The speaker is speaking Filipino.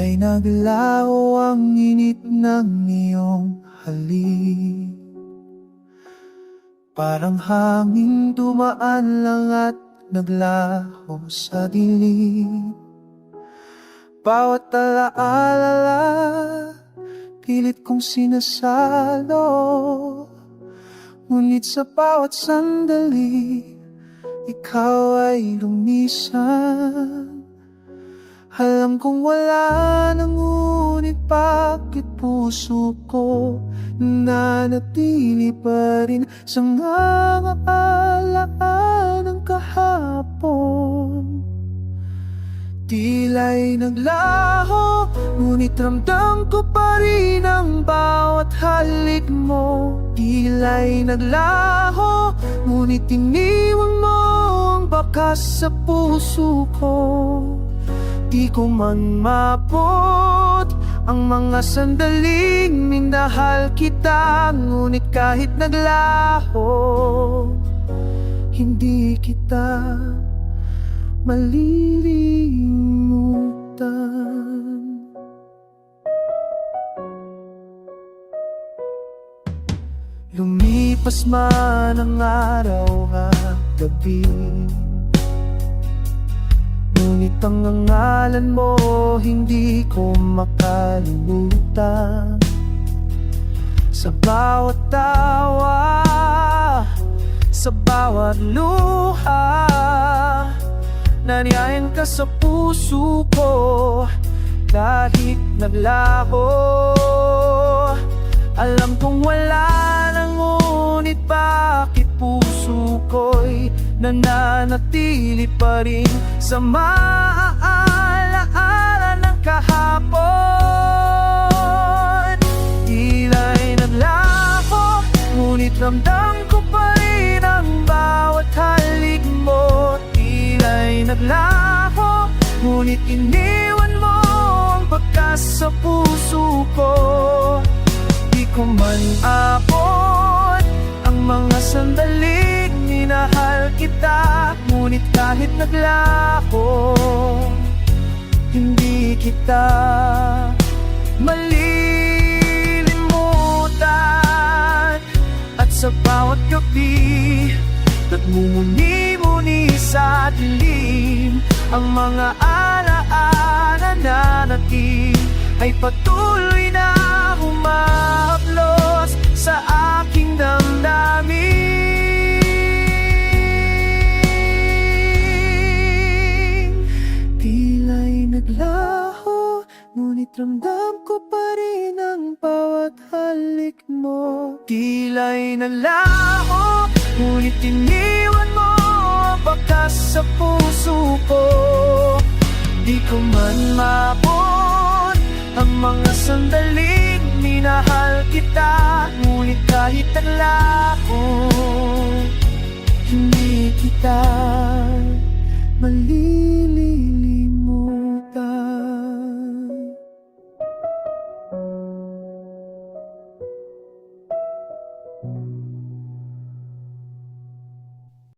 Tila naglaho ang init ng iyong halik. Parang hangin dumaan lang at naglaho sa dilim. Bawat alaala, pilit kong sinasalo. Ngunit sa bawat sandali, ikaw ay lumisan. Alam kong wala nang, ngunit bakit puso ko nanatili pa rin sa mga alaala ng kahapon. Tila'y naglaho, ngunit ramdam ko pa rin ang bawat halik mo. Tila'y naglaho, ngunit iniwan mo ang bakas sa puso ko. Di ko man mabot ang mga sandaling minahal kita, ngunit kahit naglaho, hindi kita malilimutan. Lumipas man ang araw at gabi, ngunit ang ngalan mo hindi ko makalimutan. Sa bawat tawa, sa bawat luha, nanyayan ka sa puso ko kahit naglaho. Alam kong wala nang, ngunit bakit puso ko'y nananatili pa rin sa maaalaala ng kahapon. Tila'y naglaho, ngunit ramdam ko pa rin ang bawat halik mo. Tila'y naglaho, ngunit iniwan mo ang pagkas sa puso ko. Di ko man abot ang mga sandaling minahal kita, ngunit kahit naglaho, hindi kita malilimutan. At sa bawat gabi, nagmumuni-muni sa dilim, ang mga alaala na natin ay patuloy na humahaplos sa aking damdamin. Tila'y naglaho, ngunit ramdam ko pa rin ang bawat halik mo. Tila'y naglaho, ngunit iniwan mo ang bakas sa puso ko. Di ko man mabot ang mga sandaling minahal kita, ngunit kahit naglaho, hindi kita